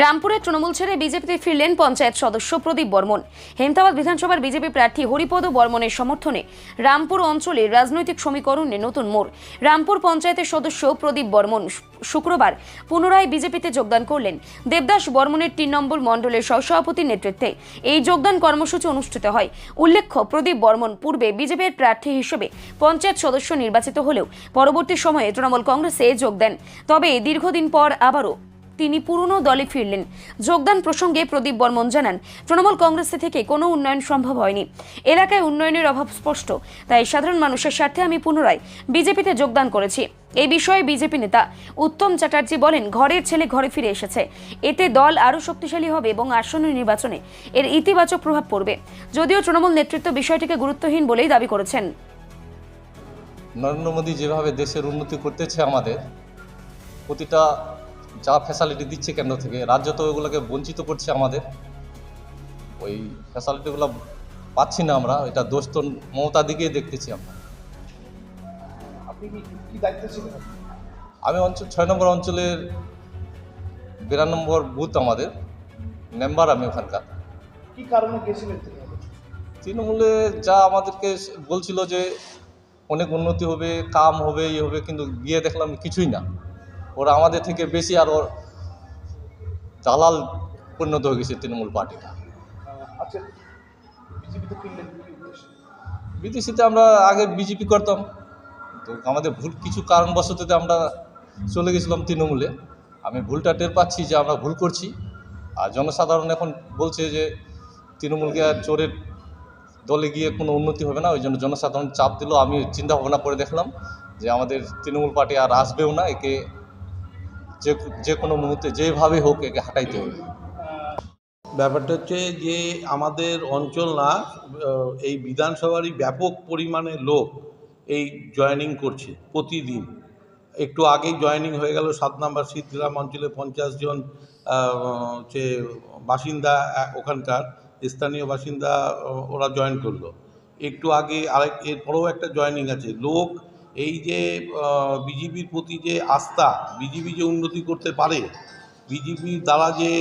রামপুরে তৃণমূল ছেড়ে বিজেপিতে ফিরলেন পঞ্চায়েত সদস্য প্রদীপ বর্মন। হেমতাবাদ বিধানসভার বিজেপি প্রার্থী হরিপদ বর্মনের সমর্থনে রামপুর অঞ্চলে রাজনৈতিক সমীকরণে নতুন মোড়। রামপুর পঞ্চায়েতের সদস্য প্রদীপ বর্মন শুক্রবার পুনরায় বিজেপিতে যোগদান করলেন। দেবদাস বর্মনের ৩ নম্বর মণ্ডলের সহসভাপতির নেতৃত্বে এই যোগদান কর্মসূচি অনুষ্ঠিত হয়। উল্লেখ্য, প্রদীপ বর্মন পূর্বে বিজেপির প্রার্থী হিসেবে পঞ্চায়েত সদস্য নির্বাচিত হলেও পরবর্তী সময়ে তৃণমূল কংগ্রেসে যোগ দেন। তবে দীর্ঘদিন পর আবারও তিনি পুরনো দলে ফিরলেন। যোগদান প্রসঙ্গে প্রদীপ বর্মন জানান, তৃণমূল কংগ্রেস থেকে কোনো উন্নয়ন সম্ভব হয়নি, এলাকায় উন্নয়নের অভাব স্পষ্ট, তাই সাধারণ মানুষের স্বার্থে আমি পুনরায় বিজেপিতে যোগদান করেছি। এই বিষয়ে বিজেপি নেতা উত্তম চ্যাটার্জি বলেন, ঘরের ছেলে ঘরে ফিরে এসেছে, এতে দল আরও শক্তিশালী হবে এবং আসন্ন নির্বাচনে এর ইতিবাচক প্রভাব পড়বে। যদিও তৃণমূল নেতৃত্ব বিষয়টিকে গুরুত্বহীন বলেই দাবি করেছেন। নরেন্দ্র মোদী যেভাবে দেশের উন্নতি করতেছে, আমাদের প্রতিটা যা ফ্যাসিলিটি দিচ্ছে কেন্দ্র থেকে, রাজ্য তো ওগুলোকে বঞ্চিত করছে, আমাদের ওই ফ্যাসিলিটিগুলো পাচ্ছি না আমরা। এটা দোষ তো মমতা দিকেই দেখতেছি আমরা। আপনি কি দায়িত্ব ছিলেন? আমি 6 নম্বর অঞ্চলের 92 নম্বর বুথ আমাদের মেম্বার, আমি ওখানকার। কি কারণে গেছিলেন তৃণমূলে যা আমাদেরকে বলছিল যে অনেক উন্নতি হবে, কাম হবে, ইয়ে হবে, কিন্তু গিয়ে দেখলাম কিছুই না। ওরা আমাদের থেকে বেশি আর ওর দালাল পরিণত হয়ে গেছে তৃণমূল পার্টিটা। আচ্ছা, বিজেপিতে ফিরলেন বিদেশিতে আমরা আগে বিজেপি করতাম, তো আমাদের ভুল কিছু কারণবশত আমরা চলে গেছিলাম তৃণমূলে। আমি ভুলটা টের পাচ্ছি যে আমরা ভুল করছি, আর জনসাধারণ এখন বলছে যে তৃণমূলকে আর চোরের দলে গিয়ে কোনো উন্নতি হবে না, ওই জন্য জনসাধারণ চাপ দিল। আমি চিন্তা ভাবনা করে দেখলাম যে আমাদের তৃণমূল পার্টি আর আসবেও না, একে যে কোনো মুহূর্তে যেভাবে হোক একে হাঁটাইতে হবে। ব্যাপারটা হচ্ছে যে আমাদের অঞ্চল না, এই বিধানসভারই ব্যাপক পরিমাণে লোক এই জয়েনিং করছে প্রতিদিন। একটু আগেই জয়েনিং হয়ে গেল 7 নম্বর শীতগ্রাম অঞ্চলে 50 জন হচ্ছে বাসিন্দা, ওখানকার স্থানীয় বাসিন্দা, ওরা জয়েন করলো। একটু আগে এরপরেও একটা জয়েনিং আছে। লোক এই যে বিজেপির প্রতি যে আস্থা, বিজেপি যে উন্নতি করতে পারে, বিজেপির দ্বারা যে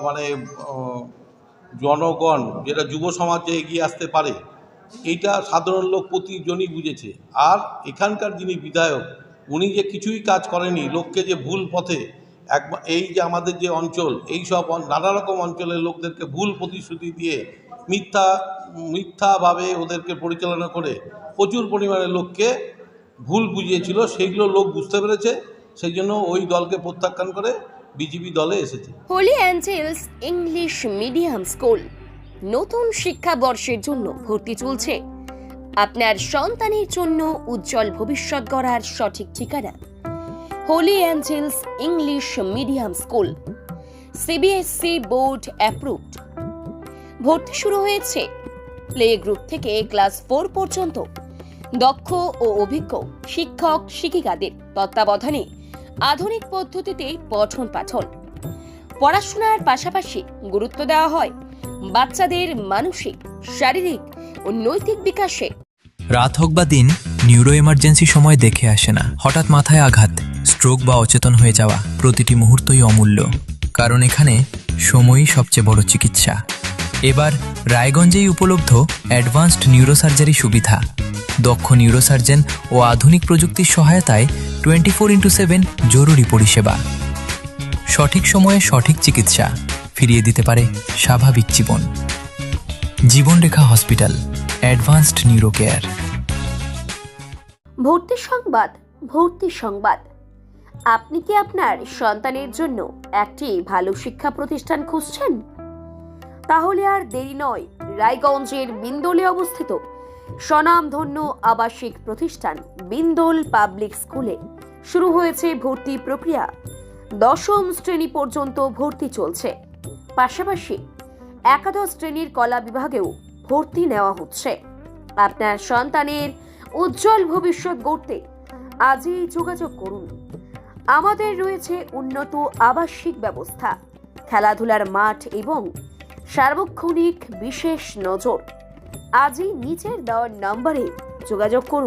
মানে জনগণ যেটা যুব সমাজে এগিয়ে আসতে পারে, এইটা সাধারণ লোক প্রতিজনই বুঝেছে। আর এখানকার যিনি বিধায়ক, উনি যে কিছুই কাজ করেনি, লোককে যে ভুল পথে এই যে আমাদের যে অঞ্চল, এই সব নানা রকম অঞ্চলের লোকদেরকে ভুল প্রতিশ্রুতি দিয়ে মিথ্যাভাবে ওদেরকে পরিচালনা করে প্রচুর পরিমাণে লোককে ভুল বুঝিয়েছিল, সেইগুলো লোক বুঝতে পেরেছে, সেই জন্য ওই দলকে প্রত্যাখ্যান করে বিজেপি দলে এসেছে। Holy Angels English medium school নতুন শিক্ষাবর্ষের জন্য ভর্তি চলছে। আপনার সন্তানের জন্য উজ্জ্বল ভবিষ্যৎ গড়ার সঠিক ঠিকানা Holy Angels English medium school, CBSE board approved. ভর্তি শুরু হয়েছে প্লে গ্রুপ থেকে ক্লাস 4 পর্যন্ত। দক্ষ ও অভিজ্ঞ শিক্ষক শিক্ষিকাদের তত্ত্বাবধানে আধুনিক পদ্ধতিতে পঠন পাঠন। পড়াশোনার পাশাপাশি গুরুত্ব দেওয়া হয় বাচ্চাদের মানসিক, শারীরিক ও নৈতিক বিকাশে। রাত হোক বা দিন, নিউরো এমার্জেন্সি সময় দেখে আসে না। হঠাৎ মাথায় আঘাত, স্ট্রোক বা অচেতন হয়ে যাওয়া, প্রতিটি মুহূর্তই অমূল্য, কারণ এখানে সময়ই সবচেয়ে বড় চিকিৎসা। এবার রায়গঞ্জেই উপলব্ধ অ্যাডভান্সড নিউরোসার্জারি সুবিধা। দক্ষ নিউরোসার্জন ও আধুনিক প্রযুক্তির সহায়তায় 24x7 জরুরি পরিষেবা। সঠিক সময়ে সঠিক চিকিৎসা ফিরিয়ে দিতে পারে স্বাভাবিক জীবন। জীবনরেখা হসপিটাল, অ্যাডভান্সড নিউরো কেয়ার। ভর্তি সংবাদ, ভর্তি সংবাদ। আপনি কি আপনার সন্তানের জন্য একটি ভালো শিক্ষা প্রতিষ্ঠান খুঁজছেন? তাহলে আর দেরি নয়, রায়গঞ্জের বিন্দোলে অবস্থিত স্বনামধন্য আবাসিক প্রতিষ্ঠান বিন্দোল পাবলিক স্কুলে শুরু হয়েছে ভর্তি প্রক্রিয়া। 10ম শ্রেণী পর্যন্ত ভর্তি চলছে, পাশাপাশি একাদশ শ্রেণীর কলা বিভাগেও ভর্তি নেওয়া হচ্ছে। আপনার সন্তানের উজ্জ্বল ভবিষ্যৎ গড়তে আজই যোগাযোগ করুন। আমাদের রয়েছে উন্নত আবাসিক ব্যবস্থা, খেলাধুলার মাঠ এবং সার্বক্ষণিক বিশেষ নজর। আজই নিচের দেওয়া নম্বরে যোগাযোগ করুন।